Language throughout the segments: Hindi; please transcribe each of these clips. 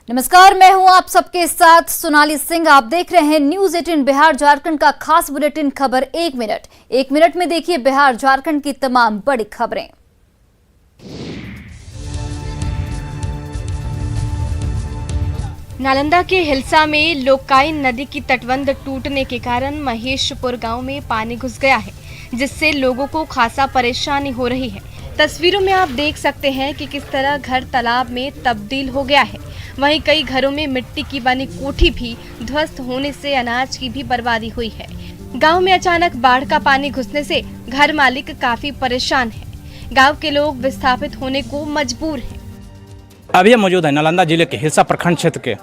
नमस्कार, मैं हूं आप सबके साथ सोनाली सिंह। आप देख रहे हैं न्यूज 18 बिहार झारखंड का खास बुलेटिन। खबर एक मिनट में देखिए बिहार झारखंड की तमाम बड़ी खबरें। नालंदा के हिलसा में लोकाइन नदी की तटबंध टूटने के कारण महेशपुर गांव में पानी घुस गया है, जिससे लोगों को खासा परेशानी हो रही है। तस्वीरों में आप देख सकते हैं कि किस तरह घर तालाब में तब्दील हो गया है। वहीं कई घरों में मिट्टी की बनी कोठी भी ध्वस्त होने से अनाज की भी बर्बादी हुई है। गांव में अचानक बाढ़ का पानी घुसने से घर मालिक काफी परेशान है। गांव के लोग विस्थापित होने को मजबूर हैं। अभी हम मौजूद है नालंदा जिले के हिलसा प्रखंड क्षेत्र के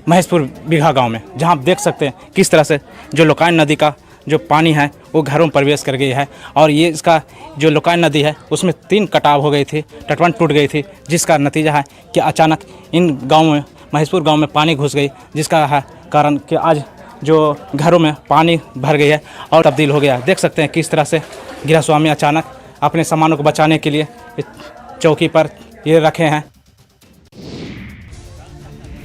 महेशपुर बिघा गांव में, जहां आप देख सकते हैं किस तरह से जो लोकाइन नदी का जो पानी है वो घरों में प्रवेश कर गई है। और ये इसका जो लोकाइन नदी है उसमें 3 कटाव हो गई थी, तटबंध टूट गई थी, जिसका नतीजा है कि अचानक इन गाँव में महेशपुर गाँव में पानी घुस गई, जिसका है कारण कि आज जो घरों में पानी भर गई है और तब्दील हो गया है। देख सकते हैं किस तरह से गृहस्वामी अचानक अपने सामानों को बचाने के लिए चौकी पर ये रखे हैं।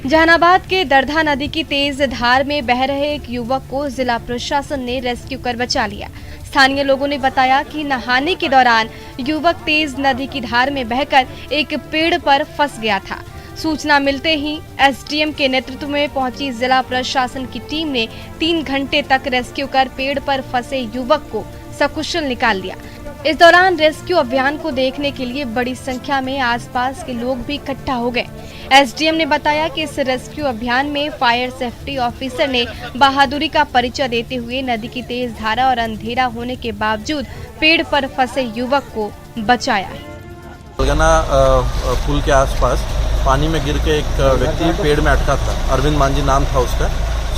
जहानाबाद के दरधा नदी की तेज धार में बह रहे एक युवक को जिला प्रशासन ने रेस्क्यू कर बचा लिया। स्थानीय लोगों ने बताया कि नहाने के दौरान युवक तेज नदी की धार में बहकर एक पेड़ पर फंस गया था। सूचना मिलते ही एसडीएम के नेतृत्व में पहुंची जिला प्रशासन की टीम ने 3 घंटे तक रेस्क्यू कर पेड़ पर फंसे युवक को सकुशल निकाल लिया। इस दौरान रेस्क्यू अभियान को देखने के लिए बड़ी संख्या में आसपास के लोग भी इकट्ठा हो गए। एसडीएम ने बताया कि इस रेस्क्यू अभियान में फायर सेफ्टी ऑफिसर ने बहादुरी का परिचय देते हुए नदी की तेज धारा और अंधेरा होने के बावजूद पेड़ पर फंसे युवक को बचाया। पुल के आसपास पानी में गिर के एक व्यक्ति पेड़ में अटका था। अरविंद मांझी नाम था उसका।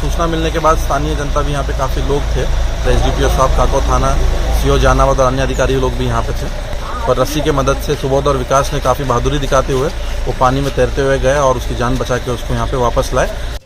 सूचना मिलने के बाद स्थानीय जनता भी यहाँ पे काफ़ी लोग थे। एसडीपीओ साहब, काको थाना, सीओ जहानाबाद और अन्य अधिकारी लोग भी यहाँ पे थे। और रस्सी के मदद से सुबोध और विकास ने काफ़ी बहादुरी दिखाते हुए वो पानी में तैरते हुए गए और उसकी जान बचा के उसको यहाँ पे वापस लाए।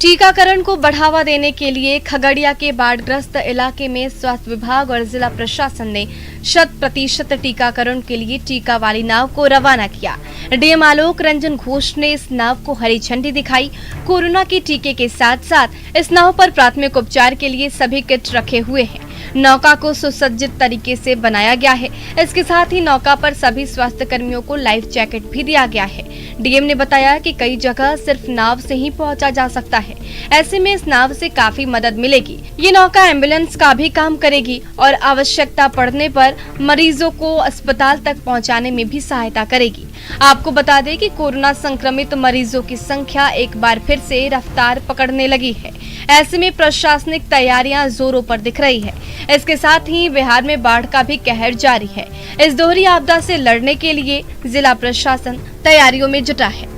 टीकाकरण को बढ़ावा देने के लिए खगड़िया के बाढ़ग्रस्त इलाके में स्वास्थ्य विभाग और जिला प्रशासन ने 100% टीकाकरण के लिए टीका वाली नाव को रवाना किया। डीएम आलोक रंजन घोष ने इस नाव को हरी झंडी दिखाई। कोरोना के टीके के साथ साथ इस नाव पर प्राथमिक उपचार के लिए सभी किट रखे हुए हैं। नौका को सुसज्जित तरीके से बनाया गया है। इसके साथ ही नौका पर सभी स्वास्थ्य कर्मियों को लाइफ जैकेट भी दिया गया है। डीएम ने बताया कि कई जगह सिर्फ नाव से ही पहुंचा जा सकता है। ऐसे में इस नाव से काफी मदद मिलेगी। ये नौका एम्बुलेंस का भी काम करेगी और आवश्यकता पड़ने पर मरीजों को अस्पताल तक पहुंचाने में भी सहायता करेगी। आपको बता दें कि कोरोना संक्रमित मरीजों की संख्या एक बार फिर से रफ्तार पकड़ने लगी है। ऐसे में प्रशासनिक तैयारियां जोरों पर दिख रही है। इसके साथ ही बिहार में बाढ़ का भी कहर जारी है। इस दोहरी आपदा से लड़ने के लिए जिला प्रशासन तैयारियों में जुटा है।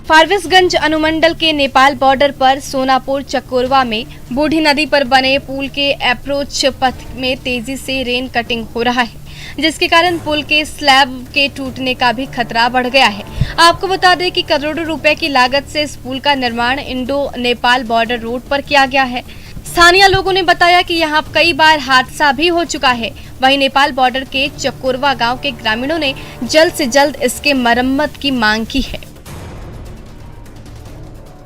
फारबिसगंज अनुमंडल के नेपाल बॉर्डर पर सोनापुर चकोरवा में बूढ़ी नदी पर बने पुल के अप्रोच पथ में तेजी से रेन कटिंग हो रहा है, जिसके कारण पुल के स्लैब के टूटने का भी खतरा बढ़ गया है। आपको बता दें कि करोड़ों रुपए की लागत से इस पुल का निर्माण इंडो नेपाल बॉर्डर रोड पर किया गया है। स्थानीय लोगों ने बताया कि यहाँ कई बार हादसा भी हो चुका है। वहीं नेपाल बॉर्डर के चकोरवा गांव के ग्रामीणों ने जल्द से जल्द इसके मरम्मत की मांग की है।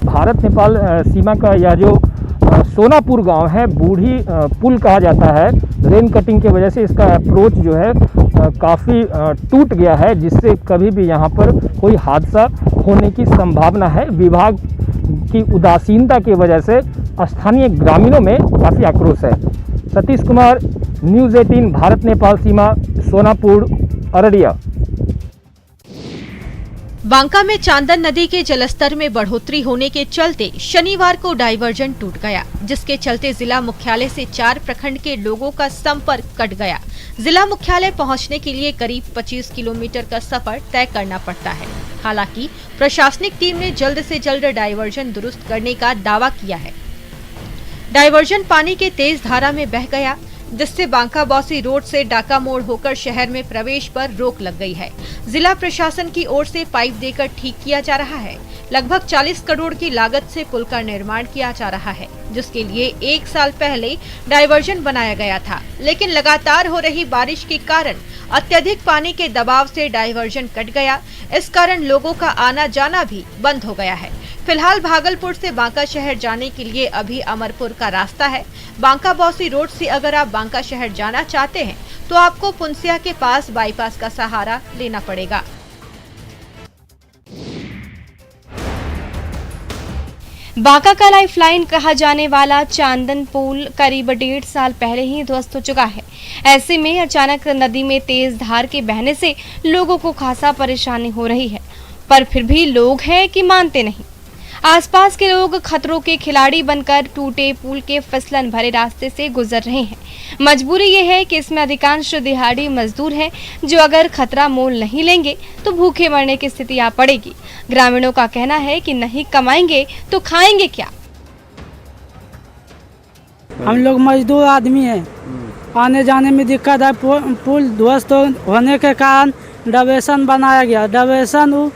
भारत नेपाल सीमा का यह जो सोनापुर गांव है, बूढ़ी पुल कहा जाता है। रेन कटिंग की वजह से इसका अप्रोच जो है काफ़ी टूट गया है, जिससे कभी भी यहाँ पर कोई हादसा होने की संभावना है। विभाग की उदासीनता की वजह से स्थानीय ग्रामीणों में काफ़ी आक्रोश है। सतीश कुमार, न्यूज़ 18 भारत नेपाल सीमा, सोनापुर, अररिया। बांका में चांदन नदी के जलस्तर में बढ़ोतरी होने के चलते शनिवार को डायवर्जन टूट गया, जिसके चलते जिला मुख्यालय से 4 प्रखंड के लोगों का संपर्क कट गया। जिला मुख्यालय पहुंचने के लिए करीब 25 किलोमीटर का सफर तय करना पड़ता है। हालांकि प्रशासनिक टीम ने जल्द से जल्द डायवर्जन दुरुस्त करने का दावा किया है। डायवर्जन पानी के तेज धारा में बह गया, जिससे बांका बौसी रोड से डाका मोड़ होकर शहर में प्रवेश पर रोक लग गई है। जिला प्रशासन की ओर से पाइप देकर ठीक किया जा रहा है। लगभग 40 करोड़ की लागत से पुल का निर्माण किया जा रहा है, जिसके लिए 1 साल पहले डायवर्जन बनाया गया था, लेकिन लगातार हो रही बारिश के कारण अत्यधिक पानी के दबाव से डायवर्जन कट गया। इस कारण लोगों का आना जाना भी बंद हो गया है। फिलहाल भागलपुर से बांका शहर जाने के लिए अभी अमरपुर का रास्ता है। बांका बौसी रोड से अगर आप बांका शहर जाना चाहते हैं तो आपको पुनसिया के पास बाईपास का सहारा लेना पड़ेगा। बांका का लाइफलाइन कहा जाने वाला चांदन पुल करीब 1.5 साल पहले ही ध्वस्त हो चुका है। ऐसे में अचानक नदी में तेज धार के बहने से लोगों को खासा परेशानी हो रही है, पर फिर भी लोग हैं कि मानते नहीं। आसपास के लोग खतरों के खिलाड़ी बनकर टूटे पुल के फिसलन भरे रास्ते से गुजर रहे हैं। मजबूरी ये है कि इसमें अधिकांश दिहाड़ी मजदूर हैं, जो अगर खतरा मोल नहीं लेंगे तो भूखे मरने की स्थिति आ पड़ेगी। ग्रामीणों का कहना है कि नहीं कमाएंगे तो खाएंगे क्या। हम लोग मजदूर आदमी हैं, आने जाने में दिक्कत है। पुल ध्वस्त होने के कारण डाइवर्सन बनाया गया। डाइवर्सन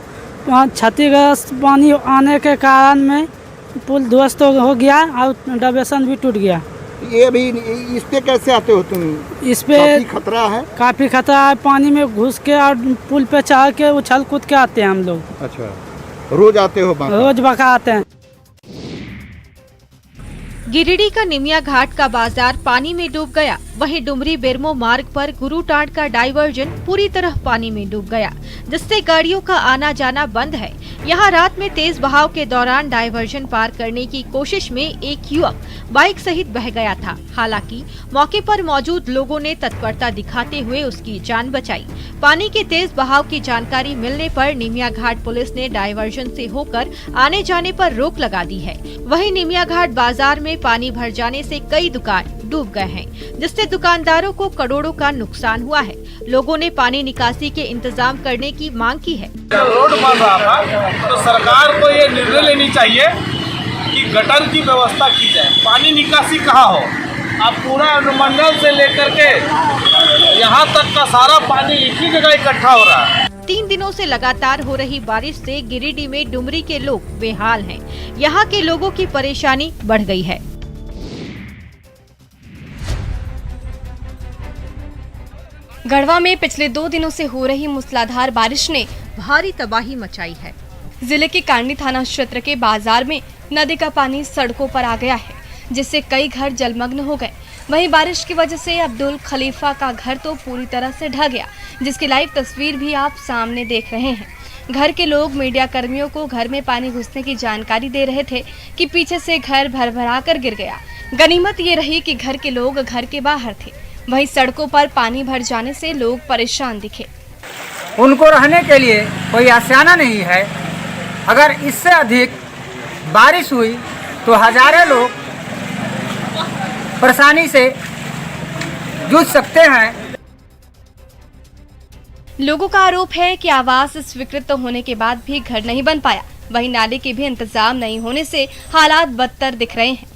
वहाँ क्षतिग्रस्त पानी आने के कारण में पुल ध्वस्त हो गया और डाइवर्सन भी टूट गया। ये अभी इस पे कैसे आते हो तुम? इस पे काफी खतरा है। पानी में घुस के और पुल पे चढ़ के उछल कूद के आते हैं हम लोग। अच्छा, रोज आते हो? रोज बांका आते हैं। गिरिडीह का निमिया घाट का बाजार पानी में डूब गया। वहीं डुमरी बेरमो मार्ग पर गुरुटांड का डाइवर्जन पूरी तरह पानी में डूब गया, जिससे गाड़ियों का आना जाना बंद है। यहाँ रात में तेज बहाव के दौरान डाइवर्जन पार करने की कोशिश में एक युवक बाइक सहित बह गया था। हालांकि मौके पर मौजूद लोगों ने तत्परता दिखाते हुए उसकी जान बचाई। पानी के तेज बहाव की जानकारी मिलने पर निमिया घाट पुलिस ने डाइवर्जन से होकर आने जाने पर रोक लगा दी है। वहीं निमिया घाट बाजार में पानी भर जाने से कई दुकान डूब गए हैं, जिससे दुकानदारों को करोड़ों का नुकसान हुआ है। लोगों ने पानी निकासी के इंतजाम करने की मांग की है। रोड बन रहा था तो सरकार को ये निर्णय लेनी चाहिए कि गटर की व्यवस्था की जाए। पानी निकासी कहाँ हो? अब पूरा अनुमंडल से लेकर के यहाँ तक का सारा पानी एक ही जगह इकट्ठा हो रहा है। 3 दिनों से लगातार हो रही बारिश से गिरिडीह में डुमरी के लोग बेहाल हैं। यहाँ के लोगों की परेशानी बढ़ गई है। गढ़वा में पिछले 2 दिनों से हो रही मूसलाधार बारिश ने भारी तबाही मचाई है। जिले के कांडी थाना क्षेत्र के बाजार में नदी का पानी सड़कों पर आ गया है, जिससे कई घर जलमग्न हो गए। वहीं बारिश की वजह से अब्दुल खलीफा का घर तो पूरी तरह से ढह गया, जिसकी लाइव तस्वीर भी आप सामने देख रहे हैं। घर के लोग मीडिया कर्मियों को घर में पानी घुसने की जानकारी दे रहे थे कि पीछे से घर भरभरा कर गिर गया। गनीमत ये रही कि घर के लोग घर के बाहर थे। वहीं सड़कों पर पानी भर जाने से लोग परेशान दिखे। उनको रहने के लिए कोई आशियाना नहीं है। अगर इससे अधिक बारिश हुई तो हजारों लोग परेशानी से जूझ सकते हैं। लोगों का आरोप है कि आवास स्वीकृत होने के बाद भी घर नहीं बन पाया। वहीं नाले के भी इंतजाम नहीं होने से हालात बदतर दिख रहे हैं।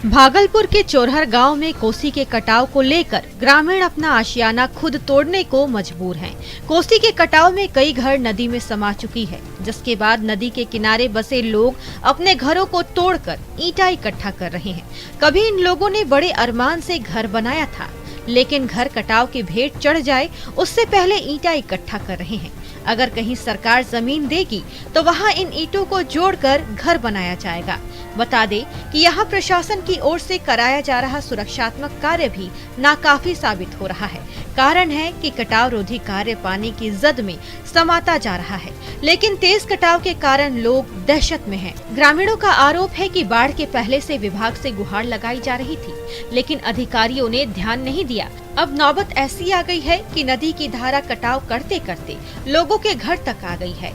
भागलपुर के चोरहर गांव में कोसी के कटाव को लेकर ग्रामीण अपना आशियाना खुद तोड़ने को मजबूर हैं। कोसी के कटाव में कई घर नदी में समा चुकी है, जिसके बाद नदी के किनारे बसे लोग अपने घरों को तोड़कर ईंटा इकट्ठा कर रहे हैं। कभी इन लोगों ने बड़े अरमान से घर बनाया था, लेकिन घर कटाव की भेंट चढ़ जाए उससे पहले ईंटा इकट्ठा कर रहे हैं। अगर कहीं सरकार जमीन देगी तो वहां इन ईंटों को जोड़कर घर बनाया जाएगा। बता दें कि यहाँ प्रशासन की ओर से कराया जा रहा सुरक्षात्मक कार्य भी नाकाफी साबित हो रहा है। कारण है कि कटाव रोधी कार्य पानी की जद में समाता जा रहा है, लेकिन तेज कटाव के कारण लोग दहशत में हैं। ग्रामीणों का आरोप है कि बाढ़ के पहले से विभाग से गुहार लगाई जा रही थी, लेकिन अधिकारियों ने ध्यान नहीं दिया। अब नौबत ऐसी आ गई है कि नदी की धारा कटाव करते करते लोगों के घर तक आ गई है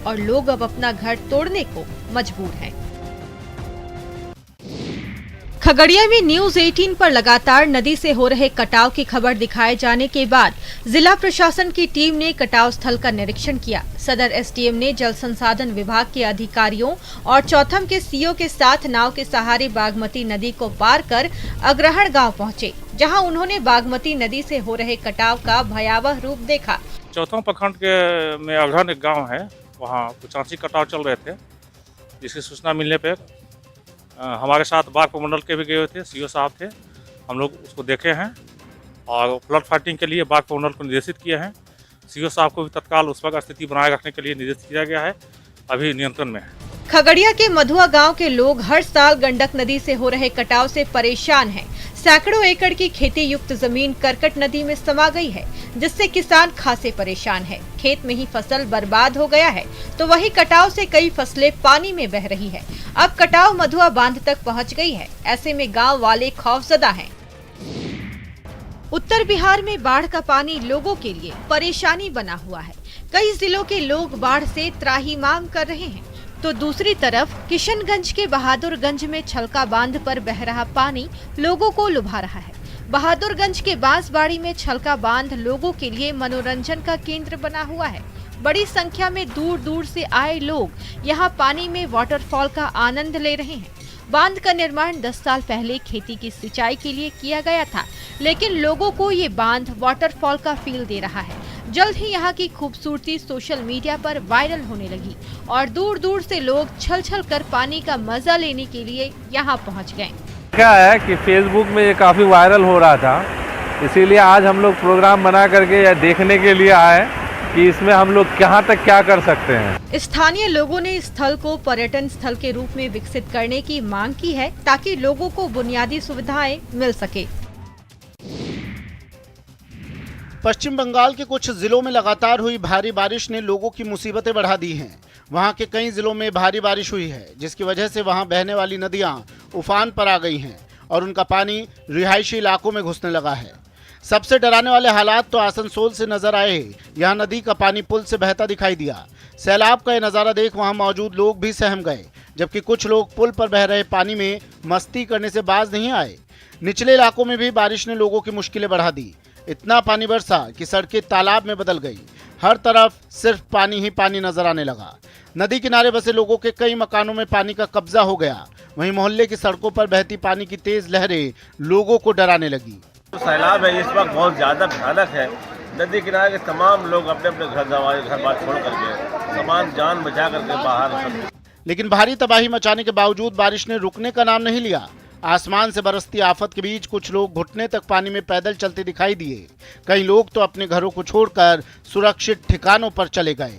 और लोग अब अपना घर तोड़ने को मजबूर हैं। खगड़िया में न्यूज 18 पर लगातार नदी से हो रहे कटाव की खबर दिखाए जाने के बाद जिला प्रशासन की टीम ने कटाव स्थल का निरीक्षण किया। सदर एसडीएम ने जल संसाधन विभाग के अधिकारियों और चौथम के सीओ के साथ नाव के सहारे बागमती नदी को पार कर अग्रहण गांव पहुंचे, जहां उन्होंने बागमती नदी से हो रहे कटाव का भयावह रूप देखा। चौथम प्रखंड के में अग्रहण एक गाँव है, वहाँ कुछ आंशिक कटाव चल रहे थे, जिसकी सूचना मिलने पर हमारे साथ बाढ़ प्रमंडल के भी गए हुए थे, सीओ साहब थे, हम लोग उसको देखे हैं और फ्लड फाइटिंग के लिए बाढ़ प्रमंडल को निर्देशित किए हैं। सीओ साहब को भी तत्काल उस वक्त स्थिति बनाए रखने के लिए निर्देशित किया गया है, अभी नियंत्रण में है। खगड़िया के मधुआ गांव के लोग हर साल गंडक नदी से हो रहे कटाव से परेशान हैं। सैकड़ों एकड़ की खेती युक्त जमीन करकट नदी में समा गई है, जिससे किसान खासे परेशान है। खेत में ही फसल बर्बाद हो गया है, तो वही कटाव से कई फसलें पानी में बह रही है। अब कटाव मधुआ बांध तक पहुंच गई है, ऐसे में गांव वाले खौफजदा हैं। उत्तर बिहार में बाढ़ का पानी लोगों के लिए परेशानी बना हुआ है। कई जिलों के लोग बाढ़ से त्राहिमाम कर रहे हैं, तो दूसरी तरफ किशनगंज के बहादुरगंज में छलका बांध पर बह रहा पानी लोगों को लुभा रहा है। बहादुरगंज के बांसबाड़ी में छलका बांध लोगों के लिए मनोरंजन का केंद्र बना हुआ है। बड़ी संख्या में दूर दूर से आए लोग यहाँ पानी में वाटरफॉल का आनंद ले रहे हैं। बांध का निर्माण 10 साल पहले खेती की सिंचाई के लिए किया गया था, लेकिन लोगों को ये बांध वाटरफॉल का फील दे रहा है। जल्द ही यहाँ की खूबसूरती सोशल मीडिया पर वायरल होने लगी और दूर दूर से लोग छल छल कर पानी का मजा लेने के लिए यहाँ पहुँच गए। क्या है कि फेसबुक में ये काफ़ी वायरल हो रहा था, इसीलिए आज हम लोग प्रोग्राम बना करके या देखने के लिए आए कि इसमें हम लोग कहाँ तक क्या कर सकते हैं। स्थानीय लोगों ने इस स्थल को पर्यटन स्थल के रूप में विकसित करने की मांग की है, ताकि लोगों को बुनियादी सुविधाएं मिल सके। पश्चिम बंगाल के कुछ जिलों में लगातार हुई भारी बारिश ने लोगों की मुसीबतें बढ़ा दी हैं। वहां के कई जिलों में भारी बारिश हुई है, जिसकी वजह से वहां बहने वाली नदियां उफान पर आ गई हैं और उनका पानी रिहायशी इलाकों में घुसने लगा है। सबसे डराने वाले हालात तो आसनसोल से नजर आए। यहाँ नदी का पानी पुल से बहता दिखाई दिया। सैलाब का यह नज़ारा देख वहाँ मौजूद लोग भी सहम गए, जबकि कुछ लोग पुल पर बह रहे पानी में मस्ती करने से बाज नहीं आए। निचले इलाकों में भी बारिश ने लोगों की मुश्किलें बढ़ा दी। इतना पानी बरसा कि सड़कें तालाब में बदल गई। हर तरफ सिर्फ पानी ही पानी नजर आने लगा। नदी किनारे बसे लोगों के कई मकानों में पानी का कब्जा हो गया। वहीं मोहल्ले की सड़कों पर बहती पानी की तेज लहरें लोगों को डराने लगी। सैलाब है इस वक्त बहुत ज़्यादा भयानक है। नदी किनारे के तमाम लोग अपने अपने घर बार छोड़ करके सामान जान बचा करके बाहर। लेकिन भारी तबाही मचाने के बावजूद बारिश ने रुकने का नाम नहीं लिया। आसमान से बरसती आफत के बीच कुछ लोग घुटने तक पानी में पैदल चलते दिखाई दिए। कई लोग तो अपने घरों को छोड़कर सुरक्षित ठिकानों पर चले गए।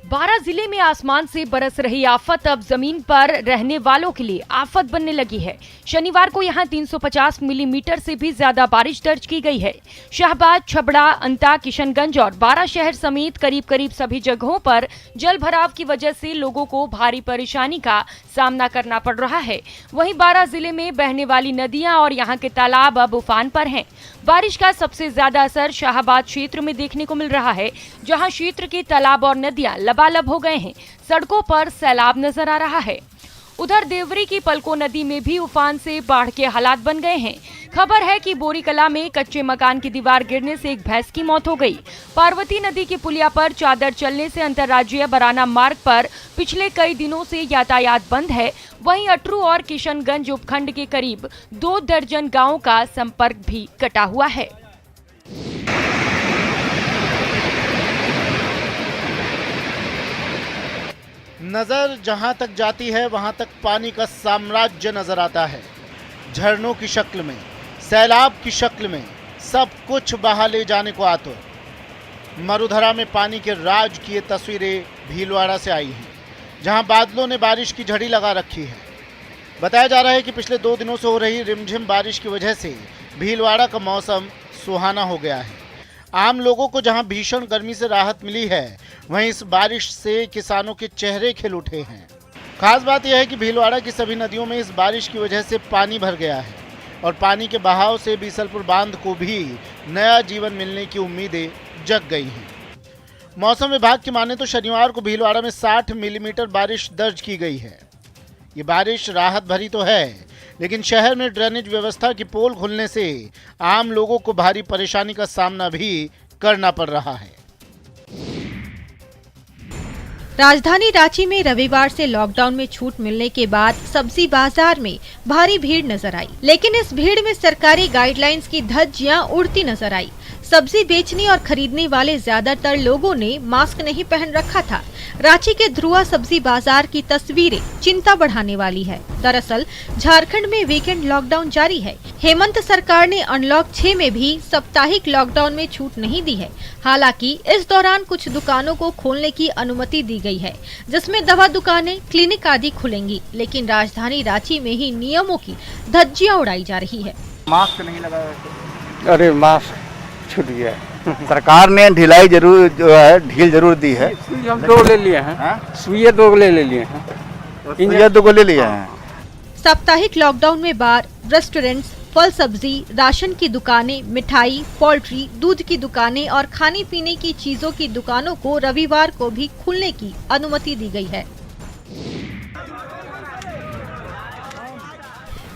बारां जिले में आसमान से बरस रही आफत अब जमीन पर रहने वालों के लिए आफत बनने लगी है। शनिवार को यहां 350 मिलीमीटर से भी ज्यादा बारिश दर्ज की गई है। शाहबाद, छबड़ा, अंता, किशनगंज और बारां शहर समेत करीब करीब सभी जगहों पर जल भराव की वजह से लोगों को भारी परेशानी का सामना करना पड़ रहा है। वहीं बारां जिले में बहने वाली नदियां और यहां के तालाब अब उफान पर हैं। बारिश का सबसे ज्यादा असर शाहबाद क्षेत्र में देखने को मिल रहा है, जहां क्षेत्र के तालाब और नदियां लबालब हो गए हैं। सड़कों पर सैलाब नजर आ रहा है। उधर देवरी की पलको नदी में भी उफान से बाढ़ के हालात बन गए हैं। खबर है कि बोरीकला में कच्चे मकान की दीवार गिरने से एक भैंस की मौत हो गई। पार्वती नदी की पुलिया पर चादर चलने से अंतर्राज्यीय बराना मार्ग पर पिछले कई दिनों से यातायात बंद है। वहीं अटरू और किशनगंज उपखंड के करीब 2 दर्जन गांवों का संपर्क भी कटा हुआ है। नजर जहां तक जाती है वहां तक पानी का साम्राज्य नजर आता है। झरनों की शक्ल में, सैलाब की शक्ल में, सब कुछ बहा ले जाने को आतुर। मरुधरा में पानी के राज की ये तस्वीरें भीलवाड़ा से आई हैं, जहां बादलों ने बारिश की झड़ी लगा रखी है। बताया जा रहा है कि पिछले 2 दिनों से हो रही रिमझिम बारिश की वजह से भीलवाड़ा का मौसम सुहाना हो गया है। आम लोगों को जहां भीषण गर्मी से राहत मिली है, वहीं इस बारिश से किसानों के चेहरे खिल उठे हैं। खास बात यह है कि भीलवाड़ा की सभी नदियों में इस बारिश की वजह से पानी भर गया है और पानी के बहाव से बीसलपुर बांध को भी नया जीवन मिलने की उम्मीदें जग गई हैं। मौसम विभाग की माने तो शनिवार को भीलवाड़ा में 60 मिलीमीटर बारिश दर्ज की गई है। ये बारिश राहत भरी तो है, लेकिन शहर में ड्रेनेज व्यवस्था की पोल खुलने से आम लोगों को भारी परेशानी का सामना भी करना पड़ रहा है। राजधानी रांची में रविवार से लॉकडाउन में छूट मिलने के बाद सब्जी बाजार में भारी भीड़ नजर आई, लेकिन इस भीड़ में सरकारी गाइडलाइंस की धज्जियां उड़ती नजर आई। सब्जी बेचने और खरीदने वाले ज्यादातर लोगों ने मास्क नहीं पहन रखा था। रांची के ध्रुवा सब्जी बाजार की तस्वीरें चिंता बढ़ाने वाली है। दरअसल झारखंड में वीकेंड लॉकडाउन जारी है। हेमंत सरकार ने अनलॉक 6 में भी साप्ताहिक लॉकडाउन में छूट नहीं दी है। हालांकि इस दौरान कुछ दुकानों को खोलने की अनुमति दी गई है, जिसमें दवा दुकानें, क्लिनिक आदि खुलेंगी, लेकिन राजधानी रांची में ही नियमों की धज्जियां उड़ाई जा रही है। मास्क नहीं लगाया। अरे मास्क छूट गया है। सरकार ने ढिलाई जरूर जो है ढील जरूर दी है। हम 2 ले लिए हैं, सुइया 2 ले लिए हैं, सुइया 2 ले लिए हैं। साप्ताहिक लॉकडाउन में बार, रेस्टोरेंट्स, फल सब्जी, राशन की दुकानें, मिठाई, पोल्ट्री, दूध की दुकानें और खाने पीने की चीजों की दुकानों को रविवार को भी खुलने की अनुमति दी गई है।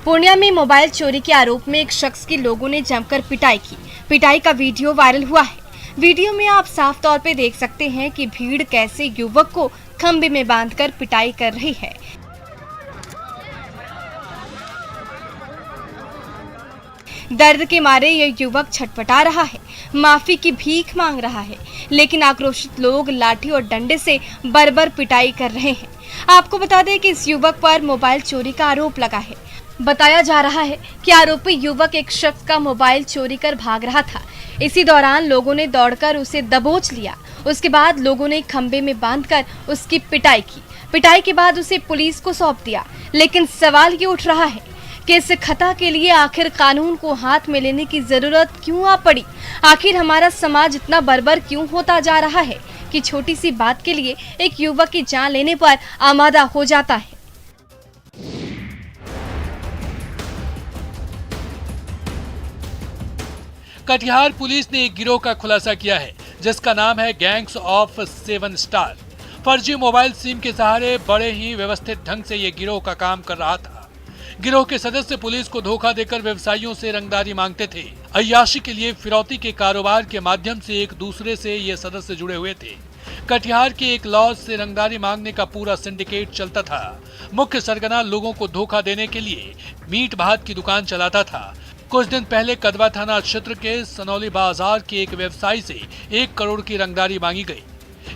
पूर्णिया में मोबाइल चोरी के आरोप में एक शख्स की लोगों ने जमकर पिटाई की। पिटाई का वीडियो वायरल हुआ है। वीडियो में आप साफ तौर पे देख सकते हैं कि भीड़ कैसे युवक को खंबे में बांधकर पिटाई कर रही है। दर्द के मारे यह युवक छटपटा रहा है, माफी की भीख मांग रहा है, लेकिन आक्रोशित लोग लाठी और डंडे से बर्बर पिटाई कर रहे हैं। आपको बता दें कि इस युवक पर मोबाइल चोरी का आरोप लगा है। बताया जा रहा है कि आरोपी युवक एक शख्स का मोबाइल चोरी कर भाग रहा था। इसी दौरान लोगों ने दौड़कर उसे दबोच लिया। उसके बाद लोगों ने खंबे में बांधकर उसकी पिटाई की। पिटाई के बाद उसे पुलिस को सौंप दिया। लेकिन सवाल ये उठ रहा है कि इस खता के लिए आखिर कानून को हाथ में लेने की जरूरत क्यों आ पड़ी? आखिर हमारा समाज इतना बर्बर क्यों होता जा रहा है कि छोटी सी बात के लिए एक युवक की जान लेने पर आमादा हो जाता है। कटिहार पुलिस ने एक गिरोह का खुलासा किया है, जिसका नाम है गैंग्स ऑफ 7 स्टार। फर्जी मोबाइल सिम के सहारे बड़े ही व्यवस्थित ढंग से ये गिरोह का काम कर रहा था। गिरोह के सदस्य पुलिस को धोखा देकर व्यवसायियों से रंगदारी मांगते थे। अय्याशी के लिए फिरौती के कारोबार के माध्यम से एक दूसरे से ये सदस्य जुड़े हुए थे। कटिहार के एक लॉज से रंगदारी मांगने का पूरा सिंडिकेट चलता था। मुख्य सरगना लोगों को धोखा देने के लिए मीट भात की दुकान चलाता था। कुछ दिन पहले कदवा थाना क्षेत्र के सनौली बाजार के एक व्यवसायी से 1 करोड़ की रंगदारी मांगी गई।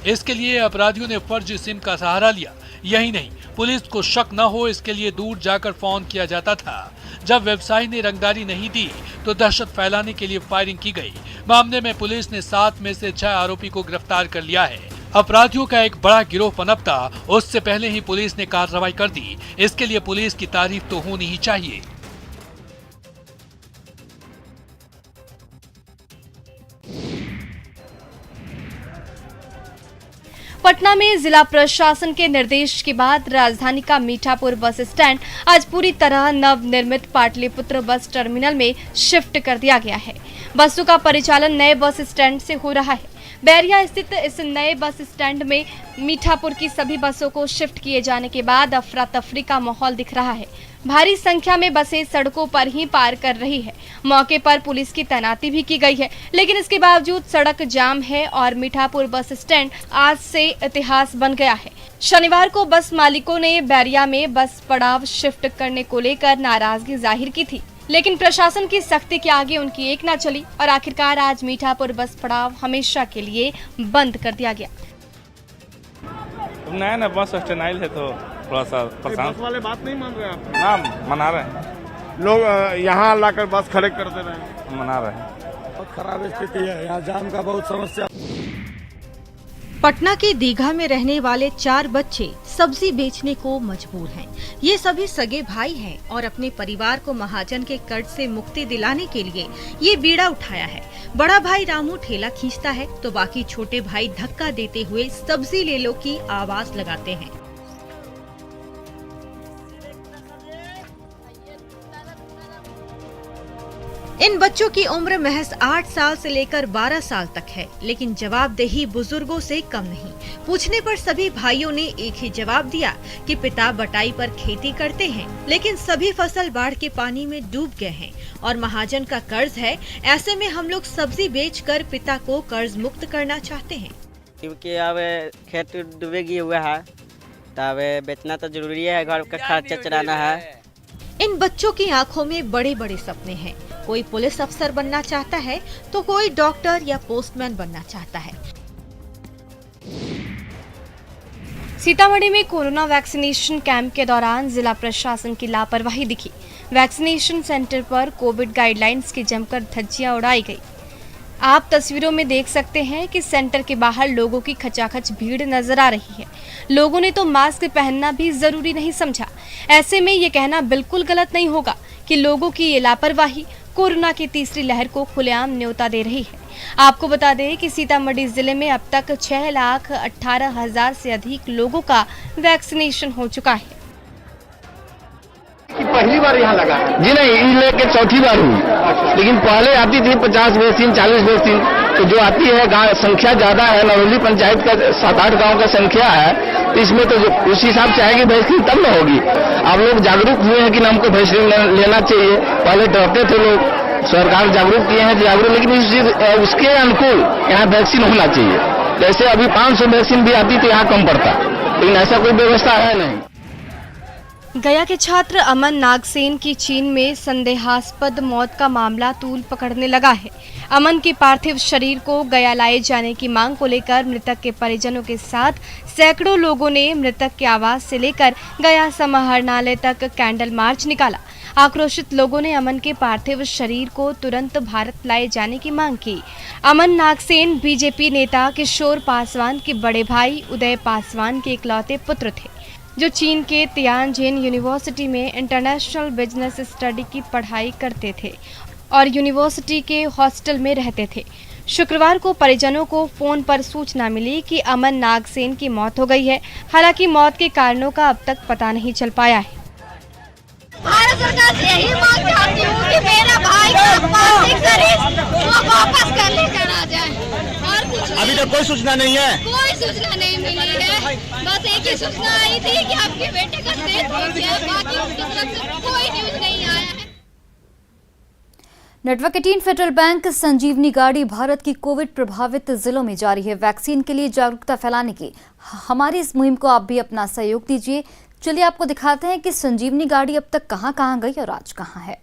इसके लिए अपराधियों ने फर्जी सिम का सहारा लिया। यही नहीं, पुलिस को शक न हो इसके लिए दूर जाकर फोन किया जाता था। जब व्यवसायी ने रंगदारी नहीं दी तो दहशत फैलाने के लिए फायरिंग की गई। मामले में पुलिस ने 7 में से 6 आरोपी को गिरफ्तार कर लिया है। अपराधियों का एक बड़ा गिरोह पनपता, उससे पहले ही पुलिस ने कार्रवाई कर दी। इसके लिए पुलिस की तारीफ तो होनी ही चाहिए। पटना में जिला प्रशासन के निर्देश के बाद राजधानी का मीठापुर बस स्टैंड आज पूरी तरह नवनिर्मित पाटलिपुत्र बस टर्मिनल में शिफ्ट कर दिया गया है। बसों का परिचालन नए बस स्टैंड से हो रहा है। बैरिया स्थित इस नए बस स्टैंड में मीठापुर की सभी बसों को शिफ्ट किए जाने के बाद अफरा तफरी का माहौल दिख रहा है। भारी संख्या में बसें सड़कों पर ही पार कर रही है। मौके पर पुलिस की तैनाती भी की गई है, लेकिन इसके बावजूद सड़क जाम है और मीठापुर बस स्टैंड आज से इतिहास बन गया है। शनिवार को बस मालिकों ने बैरिया में बस पड़ाव शिफ्ट करने को लेकर नाराजगी जाहिर की थी, लेकिन प्रशासन की सख्ती के आगे उनकी एक ना चली और आखिरकार आज मीठापुर बस पड़ाव हमेशा के लिए बंद कर दिया गया। नया ना बस स्टैंड आयल है तो थोड़ा सा परेशान। बस वाले बात नहीं मान रहे आप? ना मना रहे हैं लोग, यहाँ लाकर बस खड़े कर दे रहे हैं। मना रहे हैं। बहुत खराब स्थिति है, यहाँ जाम का बहुत समस्या। पटना के दीघा में रहने वाले 4 बच्चे सब्जी बेचने को मजबूर हैं। ये सभी सगे भाई हैं और अपने परिवार को महाजन के कर्ज से मुक्ति दिलाने के लिए ये बीड़ा उठाया है। बड़ा भाई रामू ठेला खींचता है तो बाकी छोटे भाई धक्का देते हुए सब्जी ले लो की आवाज लगाते हैं। इन बच्चों की उम्र महज 8 साल से लेकर 12 साल तक है, लेकिन जवाबदेही बुजुर्गों से कम नहीं। पूछने पर सभी भाइयों ने एक ही जवाब दिया कि पिता बटाई पर खेती करते हैं, लेकिन सभी फसल बाढ़ के पानी में डूब गए हैं और महाजन का कर्ज है। ऐसे में हम लोग सब्जी बेचकर पिता को कर्ज मुक्त करना चाहते हैं। क्योंकि अब खेत डूबेगी हुआ है, तब बेचना तो जरूरी है, घर का खर्चा चलाना है। इन बच्चों की आंखों में बड़े बड़े सपने हैं। कोई पुलिस अफसर बनना चाहता है तो कोई डॉक्टर या पोस्टमैन बनना चाहता है। सीतामढ़ी में कोरोना वैक्सीनेशन कैंप के दौरान जिला प्रशासन की लापरवाही दिखी। वैक्सीनेशन सेंटर पर कोविड गाइडलाइंस की जमकर धज्जियां उड़ाई गई। आप तस्वीरों में देख सकते हैं कि सेंटर के बाहर लोगों की खचाखच भीड़ नजर आ रही है। लोगों ने तो मास्क पहनना भी जरूरी नहीं समझा। ऐसे में ये कहना बिल्कुल गलत नहीं होगा कि लोगों की ये लापरवाही कोरोना की तीसरी लहर को खुलेआम न्योता दे रही है। आपको बता दें कि सीतामढ़ी जिले में अब तक 6,18,000 से अधिक लोगों का वैक्सीनेशन हो चुका है। पहली बार यहाँ लगा जी? नहीं, लेके चौथी बार हुई, लेकिन पहले आती थी 50 वैक्सीन 40 वैक्सीन, तो जो आती है गाँव संख्या ज्यादा है, नरौली पंचायत का 7-8 गाँव का संख्या है, तो इसमें तो उस हिसाब से आएगी वैक्सीन तब न होगी। आप लोग जागरूक हुए हैं कि हमको वैक्सीन लेना चाहिए। पहले डरते थे लोग, सरकार जागरूक किए हैं जागरूक, लेकिन उसके अनुकूल यहाँ वैक्सीन होना चाहिए। जैसे अभी 500 वैक्सीन भी आती तो यहाँ कम पड़ता, लेकिन ऐसा कोई व्यवस्था है नहीं। गया के छात्र अमन नागसेन की चीन में संदेहास्पद मौत का मामला तूल पकड़ने लगा है। अमन के पार्थिव शरीर को गया लाए जाने की मांग को लेकर मृतक के परिजनों के साथ सैकड़ों लोगों ने मृतक के आवास से लेकर गया समाहरणालय तक कैंडल मार्च निकाला। आक्रोशित लोगों ने अमन के पार्थिव शरीर को तुरंत भारत लाए जाने की मांग की। अमन नागसेन बीजेपी नेता किशोर पासवान के बड़े भाई उदय पासवान के इकलौते पुत्र थे, जो चीन के तियानजिन यूनिवर्सिटी में इंटरनेशनल बिजनेस स्टडी की पढ़ाई करते थे और यूनिवर्सिटी के हॉस्टल में रहते थे। शुक्रवार को परिजनों को फोन पर सूचना मिली कि अमन नागसेन की मौत हो गई है। हालांकि मौत के कारणों का अब तक पता नहीं चल पाया है। भारत सरकार से यही मांग चाहती हूँ कि मेरा भाई का पार्थिव शरीर वो वापस कर लेकर आ जाए, और कुछ अभी तक कोई सूचना नहीं है, कोई सूचना नहीं मिली है। बस एक ही सूचना आई थी कि आपके बेटे का डेथ हो गया, बाकी उसकी तरफ से कोई न्यूज नहीं आया है। नेटवर्क 18 फेडरल बैंक संजीवनी गाड़ी भारत की कोविड प्रभावित जिलों में जारी है। वैक्सीन के लिए जागरूकता फैलाने की हमारी इस मुहिम को आप भी अपना सहयोग दीजिए। चलिए आपको दिखाते हैं कि संजीवनी गाड़ी अब तक कहां गई और आज कहां है।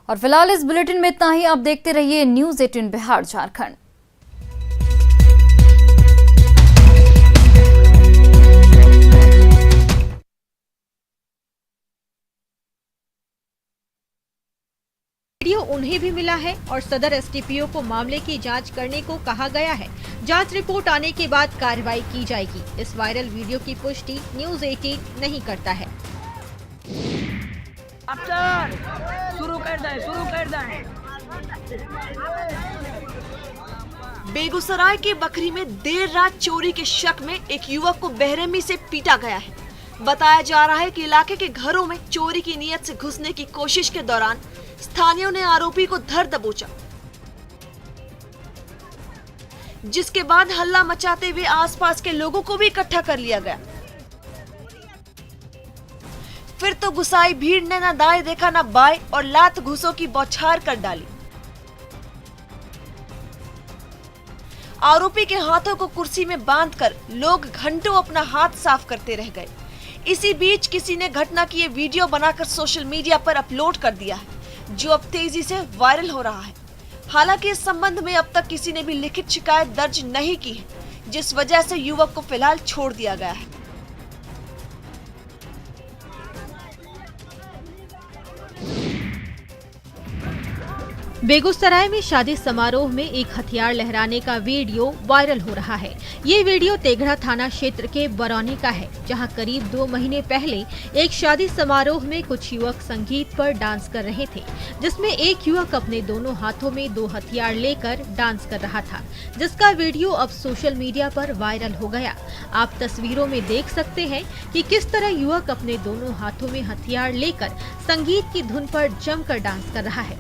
और फिलहाल इस बुलेटिन में इतना ही। आप देखते रहिए न्यूज़ 18 बिहार झारखंड। वीडियो उन्हें भी मिला है और सदर एसडीपीओ को मामले की जांच करने को कहा गया है। जांच रिपोर्ट आने के बाद कार्रवाई की जाएगी। इस वायरल वीडियो की पुष्टि न्यूज़ 18 नहीं करता है। शुरू कर दें। बेगूसराय के बखरी में देर रात चोरी के शक में एक युवक को बेरहमी से पीटा गया है। बताया जा रहा है कि इलाके के घरों में चोरी की नीयत से घुसने की कोशिश के दौरान स्थानीयों ने आरोपी को धर दबोचा, जिसके बाद हल्ला मचाते हुए आसपास के लोगों को भी इकट्ठा कर लिया गया। फिर तो गुस्साई भीड़ ने न दाएं देखा न बाएं और लात घूसों की बौछार कर डाली। आरोपी के हाथों को कुर्सी में बांधकर लोग घंटों अपना हाथ साफ करते रह गए। इसी बीच किसी ने घटना की ये वीडियो बनाकर सोशल मीडिया पर अपलोड कर दिया है, जो अब तेजी से वायरल हो रहा है। हालांकि इस संबंध में अब तक किसी ने भी लिखित शिकायत दर्ज नहीं की है, जिस वजह से युवक को फिलहाल छोड़ दिया गया है। बेगूसराय में शादी समारोह में एक हथियार लहराने का वीडियो वायरल हो रहा है। ये वीडियो तेघड़ा थाना क्षेत्र के बरौनी का है, जहां करीब 2 महीने पहले एक शादी समारोह में कुछ युवक संगीत पर डांस कर रहे थे, जिसमें एक युवक अपने दोनों हाथों में 2 हथियार लेकर डांस कर रहा था, जिसका वीडियो अब सोशल मीडिया पर वायरल हो गया। आप तस्वीरों में देख सकते हैं कि किस तरह युवक अपने दोनों हाथों में हथियार लेकर संगीत की धुन पर जमकर डांस कर रहा है।